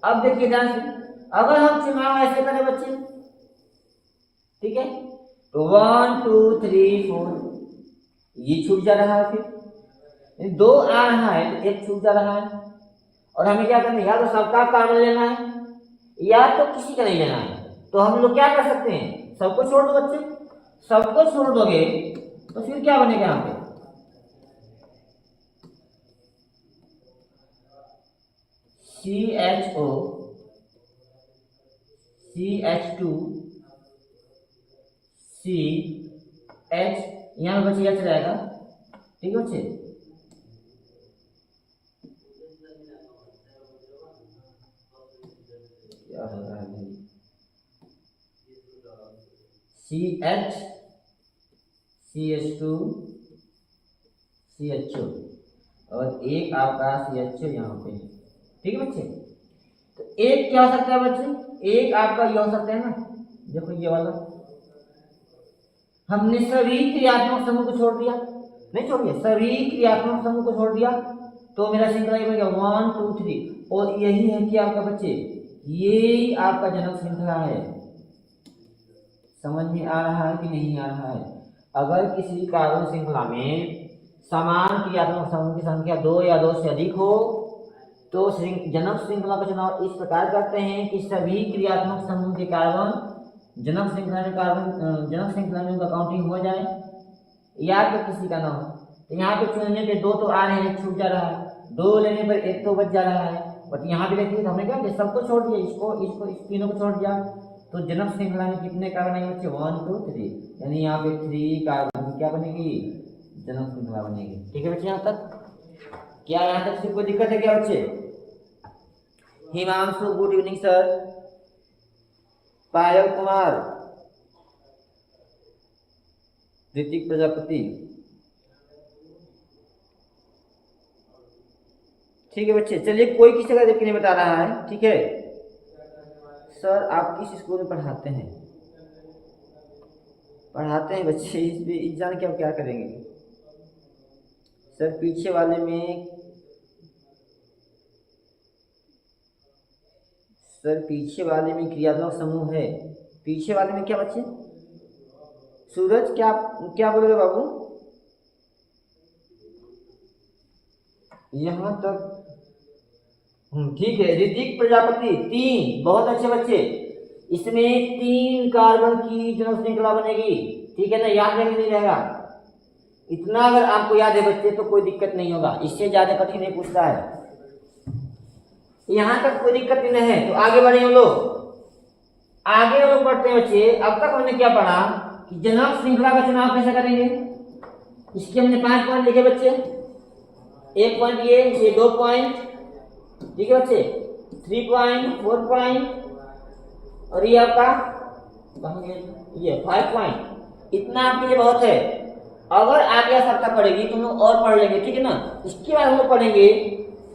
अब देखिए ध्यान से, अगर हम चुनाव ऐसे करें बच्चे, ठीक है, तो 1 2 3 4 ये छूट जा रहा है, फिर 2 आ रहा है तो एक छूट जा रहा है। और हमें क्या करना है, या तो सबका कार्बन लेना है या तो किसी का नहीं लेना है। तो हम लोग क्या कर सकते हैं, सबको छोड़ दो बच्चे, सबको छोड़ दोगे तो फिर क्या बनेगा यहाँ पे, CHO CH2 CH, यहाँ पे बच्चे H रहेगा, ठीक है बच्चे। क्या हो रहा है, CH CH2 CHO और एक आपका CHO यहाँ पे, ठीक है बच्चे। तो एक क्या हो सकता है बच्चे, एक आपका ये हो सकता है ना, देखो ये वाला, हमने सभी क्रियात्मक समूह को छोड़ दिया, नहीं छोड़ दिया, सभी क्रियात्मक समूह को छोड़ दिया, तो मेरा श्रृंखला ये बन गया 1 2 3। और यही है कि आपका बच्चे, ये आपका जनक श्रृंखला है। समझ में आ रहा है कि नहीं आ रहा है? अगर किसी कार्बन श्रृंखला में समान क्रियात्मक समूह की संख्या 2 या 2 से अधिक हो तो जनक श्रृंखला का चुनाव इस प्रकार करते हैं कि सभी क्रियात्मक समूह के कार्बन जनक श्रृंखला में उनका काउंटिंग हो जाए या तो किसी का ना हो। तो यहाँ पे चुनने पे 2 तो आ रहे हैं, छूट जा रहा है, 2 लेने पर 1 तो बच जा रहा है। बट यहाँ पे देखिए हमने क्या किया, सबको छोड़ दिया, इसको इस तीनों को छोड़ दिया, तो जनक श्रृंखला में कितने कार्बन आएंगे बच्चे, 1 2 3, यानी यहाँ पे 3 कार्बन की क्या बनेगी, जनक श्रृंखला बनेगी। ठीक है बच्चे, यहाँ तक क्या, यहाँ तक सिर्फ कोई दिक्कत है क्या बच्चे? हिमांशु गुड इवनिंग सर, पायल कुमार, ऋतिक प्रजापति, ठीक है बच्चे। चलिए कोई किसी का देख के नहीं बता रहा है, ठीक है सर आप किस स्कूल में पढ़ाते हैं? पढ़ाते हैं बच्चे, इस जान के आप क्या करेंगे सर? पीछे वाले में सर, पीछे वाले में क्रियात्मक समूह है, पीछे वाले में क्या बच्चे? सूरज क्या क्या बोलोगे बाबू? यहाँ तक ठीक है। ऋतिक प्रजापति 3, बहुत अच्छे बच्चे, इसमें 3 कार्बन की जनक श्रृंखला बनेगी, ठीक है ना, याद रहेगा नहीं रहेगा? इतना अगर आपको याद है बच्चे तो कोई दिक्कत नहीं होगा, इससे ज्यादा कठिन नहीं पूछता है। यहाँ तक कोई दिक्कत नहीं है, तो आगे बढ़े हम लोग, आगे हम लोग पढ़ते हैं बच्चे। अब तक हमने क्या पढ़ा कि जनक श्रृंखला का चुनाव कैसे करेंगे, इसके हमने 5 पॉइंट लिखे बच्चे, 1 पॉइंट ये 2 पॉइंट, ठीक है बच्चे, 3 पॉइंट, 4 पॉइंट और ये आपका ये 5 पॉइंट। इतना आपके लिए बहुत है। अगर आगे सप्ताह पढ़ेगी तो हम लोग और पढ़ लेंगे, ठीक है ना। इसके बाद हम लोग पढ़ेंगे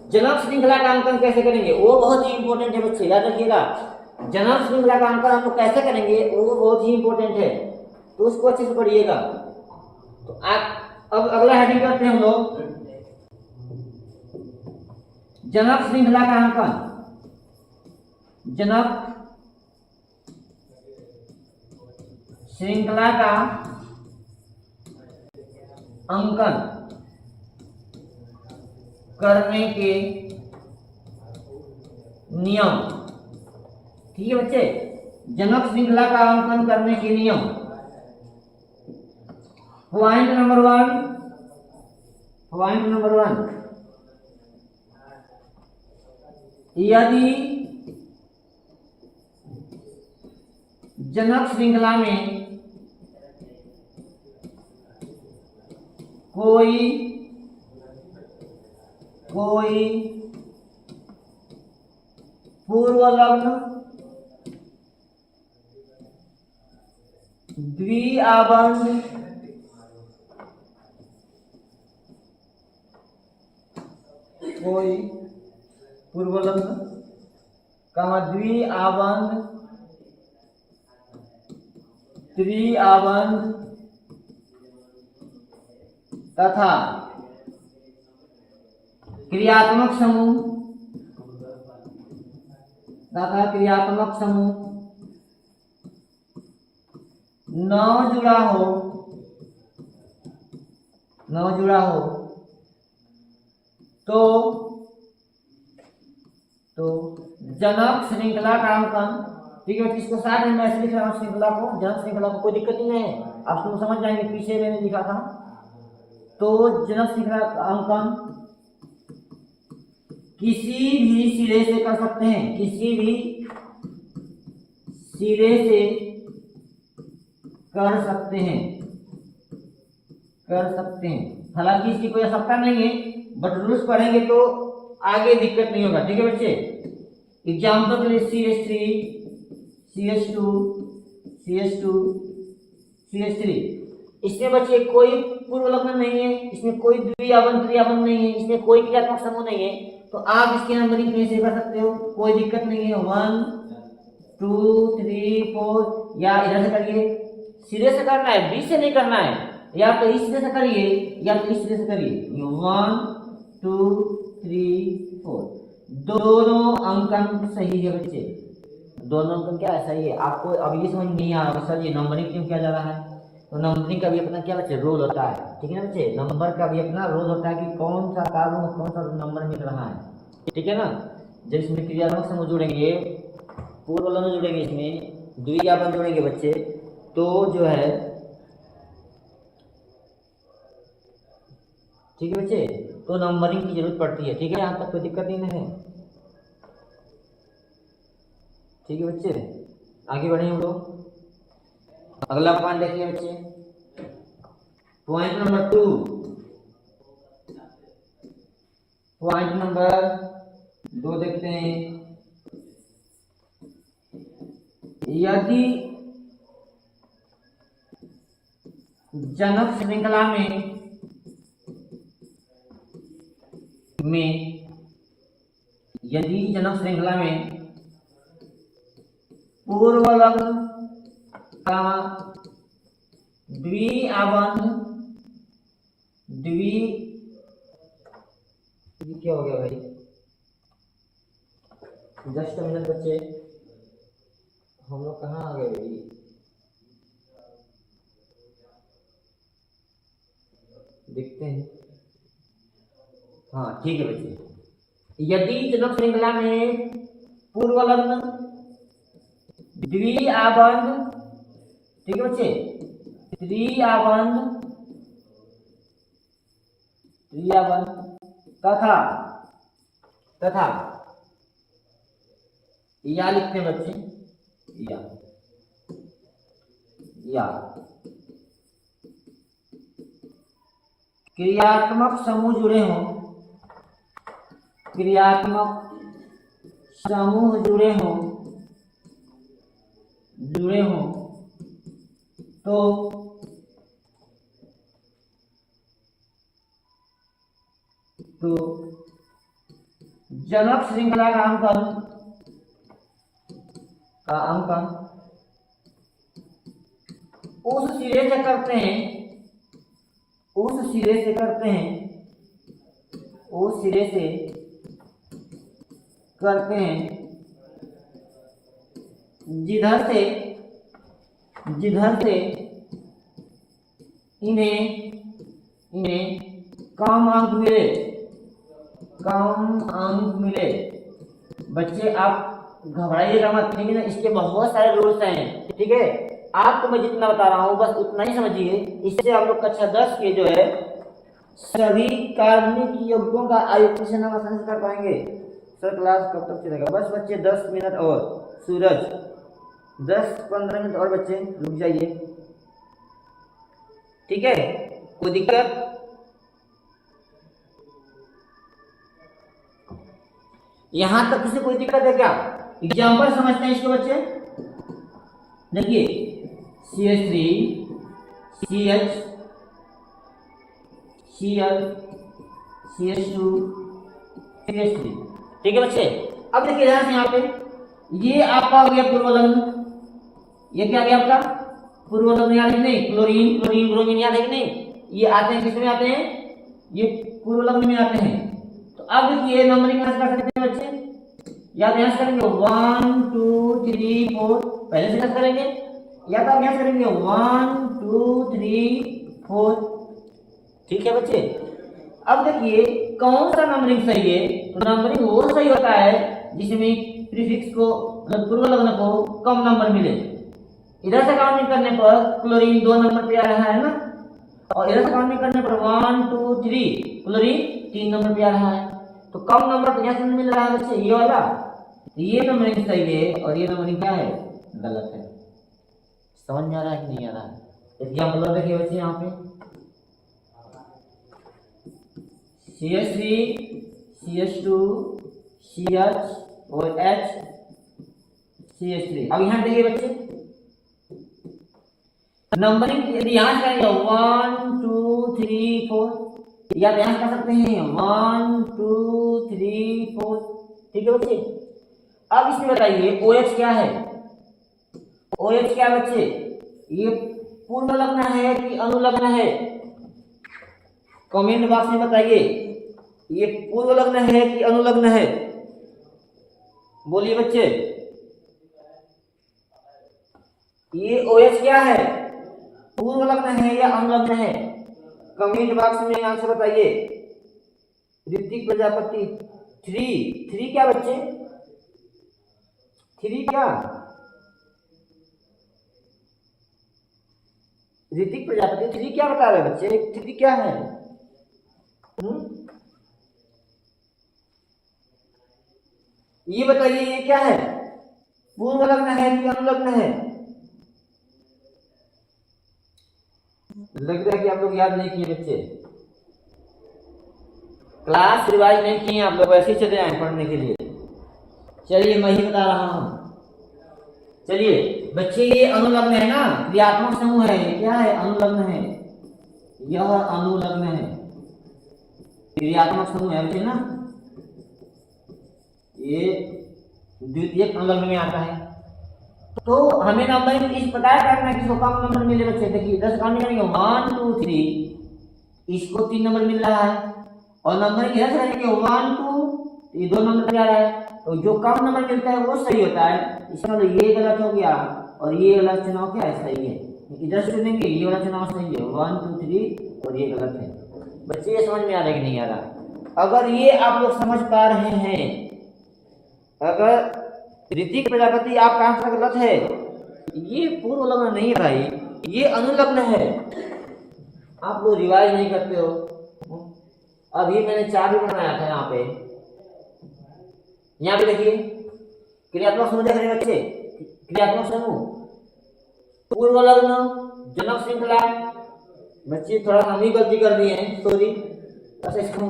जनक श्रृंखला का अंकन कैसे करेंगे, वो बहुत ही इंपॉर्टेंट है बच्चे, याद रखिएगा। जनक श्रृंखला का अंकन हम लोग कैसे करेंगे वो बहुत ही इंपॉर्टेंट है, तो उसको अच्छे से पढ़िएगा। तो आप अब अगला हेडिंग करते हैं हम लोग, जनक श्रृंखला का अंकन। जनक श्रृंखला का अंकन करने के नियम। ठीक है बच्चे, जनक श्रृंखला का अंकन करने के नियम। पॉइंट नंबर वन, यदि जनक श्रृंखला में कोई पूर्व लग्न, द्विआबंध, कोई पूर्व लग्न द्विआबंध तथा क्रियात्मक समूह न जुड़ा हो तो जनक श्रृंखला का अंकन। ठीक है, इसको साथ में मैं लिख रहा हूं, श्रृंखला को, जनक श्रृंखला को, कोई दिक्कत नहीं है, आप लोग समझ जाएंगे, पीछे मैंने लिखा था। तो जनक श्रृंखला का अंकन किसी भी सिरे से कर सकते हैं, किसी भी सिरे से कर सकते हैं। हालांकि इसकी कोई आवश्यकता नहीं है, बट रूल्स पढ़ेंगे तो आगे दिक्कत नहीं होगा। ठीक है बच्चे, एग्जाम्पल के लिए CH3, CH2, CH2, CH3, इसमें बच्चे कोई पूर्व लग्न नहीं है, इसमें कोई द्विआबंध त्रिआबंध नहीं है, इसमें कोई क्रियात्मक समूह नहीं है, तो आप इसके नंबरिंग कैसे कर सकते हो, कोई दिक्कत नहीं है। 1 2 3 4, या इधर से करिए, सिरे से करना है, बीच से नहीं करना है, या तो इस सिरे से करिए या तो इस सिरे से करिए। 1 2 3 4, दोनों अंकन सही है बच्चे, दोनों अंकन क्या है, सही है। आपको अब ये समझ नहीं आ रहा सर ये नंबरिंग क्यों किया जा रहा है, तो नंबरिंग का भी अपना क्या बच्चे रोल होता है। ठीक है ना बच्चे, नंबर का भी अपना रोल होता है कि कौन सा कार्बन कौन सा नंबर मिल रहा है। ठीक है ना, जब इसमें क्रियात्मक समूह जुड़ेंगे, पूर्व लग्न जुड़ेंगे, इसमें द्विआबंध जुड़ेंगे बच्चे, तो जो है, ठीक है बच्चे, तो नंबरिंग की जरूरत पड़ती है। ठीक है, यहाँ तक कोई दिक्कत नहीं है। ठीक है बच्चे, आगे बढ़े हम लोग, अगला पॉइंट देखिए बच्चे, पॉइंट नंबर 2, पॉइंट नंबर 2 देखते हैं। यदि जनक श्रृंखला में पूर्व लग्न द्विआबंध क्या हो गया भाई, जस्ट मिनट बच्चे, हम लोग कहाँ आ गए भाई, देखते हैं। हाँ ठीक है बच्चे, यदि जनक श्रृंखला में पूर्व लग्न द्विआबंध, ठीक है बच्चे, त्रिआबंध तथा या लिखते हैं बच्चे, या क्रियात्मक समूह जुड़े हों, तो जनक श्रृंखला का अंकन उस सिरे से करते हैं जिधर से इन्हें कम अंक मिले। बच्चे आप घबराइएगा मत, ठीक है ना। इसके बहुत सारे रूल्स हैं, ठीक है। आपको मैं जितना बता रहा हूँ बस उतना ही समझिए। इससे आप लोग कक्षा 10 के जो है सभी कार्बनिक यौगिकों का आयुक्तिक नाम आसानी से कर पाएंगे। सर क्लास कब तक चलेगा? बस बच्चे 10 मिनट और, सूरज 10-15 मिनट और बच्चे रुक जाइए, ठीक है। कोई दिक्कत? यहां तक किसी कोई दिक्कत है क्या? एग्जाम्पल समझते हैं इसके बच्चे। देखिए CH3 CH Cl CH2 CH3, ठीक है बच्चे। अब देखिए ध्यान से, यहाँ पे ये आपका हो गया पूर्व लग्न। ये क्या गया आपका? पूर्व लग्न। याद है नहीं? क्लोरीन ब्रोमीन याद है कि नहीं? ये आते हैं किसमें आते हैं? ये पूर्व लग्न में आते हैं। तो अब देखिए नंबरिंग कैसे कर सकते हैं बच्चे? याद यहाँ से करेंगे 1 2 3 4, पहले से कैसे करेंगे? या तो आप यहाँ करेंगे 1 2 3 4, ठीक है बच्चे। अब देखिए कौन सा नंबरिंग सही है? तो नंबरिंग वो सही होता है जिसमें प्रीफिक्स को, पूर्व लग्न को कम नंबर मिले। इधर से काउंटिंग करने पर क्लोरीन 2 नंबर पे आ रहा है ना, और इधर से काउंटिंग करने पर 1 2 3 क्लोरीन 3 नंबर पे आ रहा है। तो कम नंबर तो यहाँ से मिल रहा है बच्चे, ये वाला। ये नंबरिंग सही है और ये नंबरिंग क्या है? गलत है। समझ में आ रहा है कि नहीं आ रहा है? एग्जाम्पल देखिए बच्चे, यहाँ पे CH3 CH2 CH और H CH3। अब यहाँ देखिए बच्चे नंबरिंग, यदि यहाँ से 1 2 3 4, या यहाँ कर सकते हैं 1 2 3 4, ठीक है बच्चे। अब इसमें बताइए OH क्या है? OH क्या बच्चे? ये पूर्व लग्न है कि अनुलग्न है? कमेंट बॉक्स में बताइए, ये पूर्व लग्न है कि अनुलग्न है? बोलिए बच्चे, ये OH क्या है? पूर्व लग्न है या अनुलग्न है? कमेंट बॉक्स में आंसर बताइए। ऋतिक प्रजापति 3 क्या बच्चे? 3 क्या? ऋतिक प्रजापति 3 क्या बता रहे बच्चे? 3 क्या है? ये बताइए, ये क्या है? पूर्व लग्न है कि अनुलग्न है? लग रहा है कि आप लोग याद नहीं किए बच्चे, क्लास रिवाइज नहीं किए आप लोग, ऐसे ही चले आए पढ़ने के लिए। चलिए मैं ही बता रहा हूं। चलिए बच्चे, ये अनुलग्न है ना, क्रियात्मक समूह है। क्या है? अनुलग्न है। यह अनुलग्न है, क्रियात्मक समूह है बच्चे ना। ये द्वितीयक अनुलग्न में आता है। तो हमें नंबर इस प्रकार करना है कि इसको कम नंबर मिले बच्चे। देखिए 10 काउंट करेंगे 1 2 3, इसको 3 नंबर मिल रहा है, और नंबर इधर से करेंगे 1 2, ये 2 नंबर पे आ रहा है। तो जो कम नंबर मिलता है वो सही होता है। इसका मतलब ये गलत हो गया और ये वाला चुनाव क्या है? सही है। इधर से चुनेंगे ये वाला चुनाव सही है, 1 2 3, और ये गलत है। बच्चे ये समझ में आ रहा है कि नहीं आ रहा? अगर ये आप लोग समझ पा रहे हैं, अगर ऋतिक प्रजापति आपका आंसर गलत है, ये पूर्व लग्न नहीं है भाई, ये अनुलग्न है। आप लोग रिवाइज नहीं करते हो। अभी मैंने 4 भी बनाया था यहाँ पे। यहाँ पे देखिए क्रियात्मक समूह देख रहे हैं बच्चे, क्रियात्मक समूह पूर्व लग्न जनक श्रृंखला। बच्चे थोड़ा हम ही गलती कर दिए हैं, सॉरी। अच्छा इसको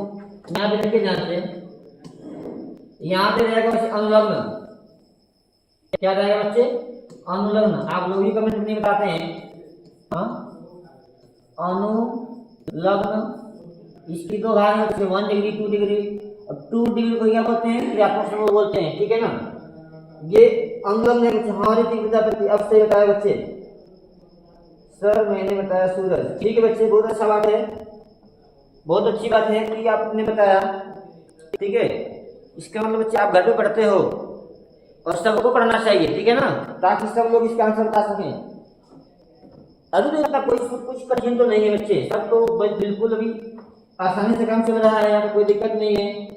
यहाँ पे देखिए, ध्यान से यहाँ पे रहेगा बच्चे अनुलग्न। क्या रहेगा बच्चे? अनुलग्न। आप लोग ही कमेंट नहीं बताते हैं। हाँ, अनुलग्न। इसकी 2 भाग है, 1 डिग्री 2 डिग्री, और 2 डिग्री को क्या बोलते हैं? क्रियात्मक समूह बोलते हैं, ठीक है ना। ये अनुलग्न है बच्चे, हमारी तीव्रता प्रति। अब सही बताया बच्चे, सर मैंने बताया सूरज, ठीक है बच्चे, बहुत अच्छा बात है, बहुत अच्छी बात है कि आपने बताया, ठीक है। इसका मतलब बच्चे आप घर पे पढ़ते हो और सबको पढ़ना चाहिए, ठीक है ना, ताकि सब लोग इसका आंसर बता सकें। अभी तो इतना कोई कुछ कठिन तो नहीं है बच्चे, सब तो बिल्कुल अभी आसानी से काम चल रहा है, यहाँ कोई दिक्कत नहीं है।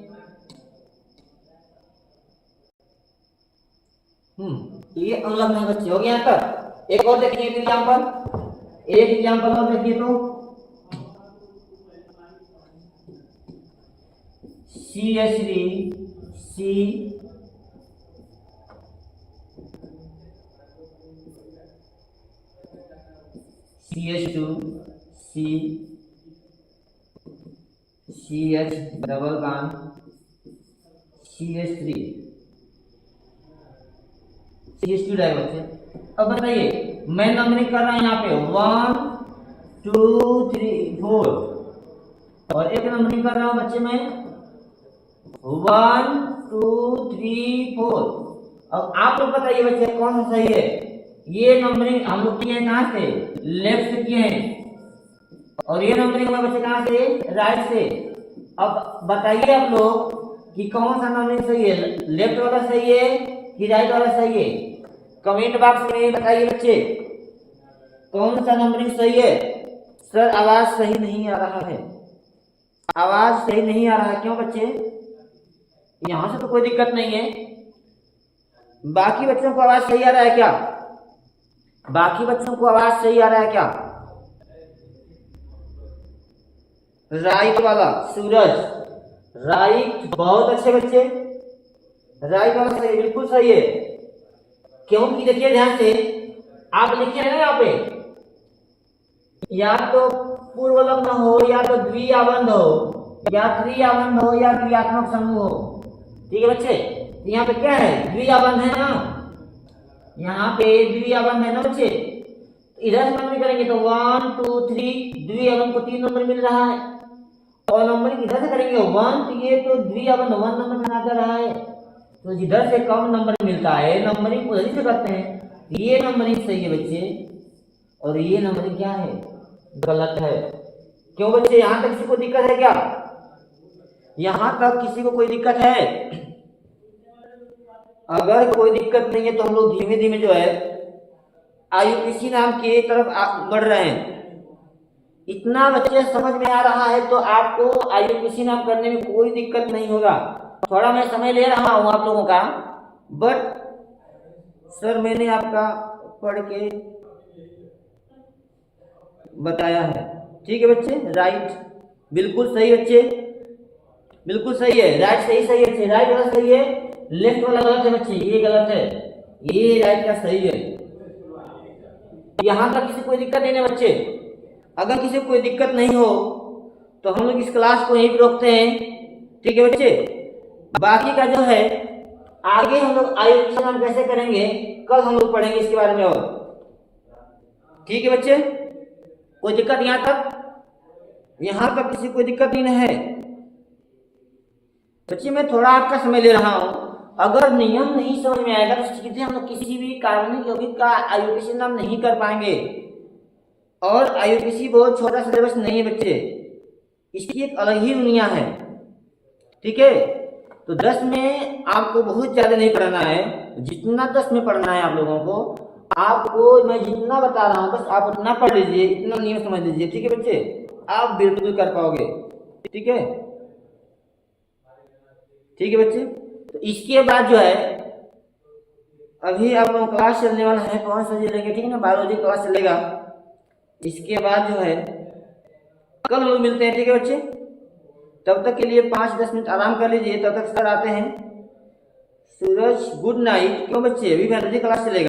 ये अनुलग्न है बच्चे, हो गया यहाँ तक। एक और देखिए एग्जाम्पल, एक एग्जाम्पल और देखिए तो CH3 CH2 CH double bond CH3 CH2 diagonal बच्चे। अब बताइए, मैं नंबरिंग कर रहा हूं यहाँ पे 1 2 3 4, और एक नंबरिंग कर रहा हूं बच्चे मैं 1 2 3 4। अब आप लोग बताइए बच्चे कौन सा सही है? ये नंबरिंग हम लोग किए हैं कहाँ से? लेफ्ट से किए हैं, और ये नंबरिंग में बच्चे कहाँ से? राइट से। अब बताइए आप लोग कि कौन सा नंबरिंग सही है, लेफ्ट वाला सही है कि राइट वाला सही है? कमेंट बॉक्स में बताइए बच्चे, कौन सा नंबरिंग सही है? सर आवाज सही नहीं आ रहा है, आवाज सही नहीं आ रहा है, क्यों बच्चे? यहां से तो कोई दिक्कत नहीं है, बाकी बच्चों को आवाज सही आ रहा है क्या? बाकी बच्चों को आवाज सही आ रहा है क्या? राइट वाला सूरज, राइट, बहुत अच्छे बच्चे, राइट वाला सही, बिल्कुल सही है। क्योंकि देखिए ध्यान से, आप लिखे हैं ना यहाँ पे, या तो पूर्वलग्न हो, या तो द्विआबंध हो, या त्रिआबंध हो, या क्रियात्मक समूह हो, ठीक है बच्चे। तो यहाँ पे क्या है? द्विआबंध है ना, यहाँ पे द्विआबंध है ना बच्चे। इधर से नंबर करेंगे तो 1 2 3, द्विआबंध को 3 नंबर मिल रहा है, और नंबर इधर से करेंगे 1, तो ये तो द्विआबंध 1 नंबर बना कर रहा है, तो जिधर से कम नंबर मिलता है नंबरिंग उधर से करते हैं। ये नंबरिंग सही है बच्चे, और ये नंबरिंग क्या है? गलत है। क्यों बच्चे, यहां तक किसी को दिक्कत है क्या? यहां तक किसी को कोई दिक्कत है? अगर कोई दिक्कत नहीं है तो हम लोग धीमे धीमे जो है IUPAC नाम की तरफ बढ़ रहे हैं। इतना बच्चे समझ में आ रहा है तो आपको IUPAC नाम करने में कोई दिक्कत नहीं होगा। थोड़ा मैं समय ले रहा हूं आप लोगों का, बट सर मैंने आपका पढ़ के बताया है, ठीक है बच्चे। राइट बिल्कुल सही बच्चे, बिल्कुल सही है, राइट सही सही है बच्चे, राइट वाला सही है, लेफ्ट वाला गलत है बच्चे, ये गलत है, ये राइट का सही है। यहां तक किसी कोई दिक्कत नहीं है बच्चे। अगर किसी को कोई दिक्कत नहीं हो तो हम लोग इस क्लास को यहीं पे रोकते हैं, ठीक है बच्चे। बाकी का जो है आगे हम लोग IUPAC नाम कैसे करेंगे कल हम लोग पढ़ेंगे इसके बारे में, और ठीक है बच्चे। कोई दिक्कत यहां तक? यहां तक किसी कोई दिक्कत नहीं है बच्चे। मैं थोड़ा आपका समय ले रहा हूं, अगर नियम नहीं समझ में आएगा तो सीधे हम लोग किसी भी कार्बनिक यौगिक का IUPAC नाम नहीं कर पाएंगे। और IUPAC बहुत छोटा सिलेबस नहीं है बच्चे, इसकी एक अलग ही दुनिया है, ठीक है। तो 10 में आपको बहुत ज्यादा नहीं पढ़ना है, जितना 10 में पढ़ना है आप लोगों को, आपको मैं जितना बता रहा हूँ बस आप उतना पढ़ लीजिए, इतना नियम समझ लीजिए, ठीक है बच्चे। आप बिल्कुल कर पाओगे, ठीक है, ठीक है बच्चे। तो इसके बाद जो है अभी आप लोग क्लास चलने वाला है, 5 बजे लेंगे, ठीक है ना, बायोलॉजी क्लास चलेगा। इसके बाद जो है कल लोग मिलते हैं, ठीक है बच्चे। तब तक के लिए 5-10 मिनट आराम कर लीजिए, तब तक सर आते हैं। सूरज गुड नाइट। क्यों बच्चे, अभी बायोलॉजी क्लास चलेगा।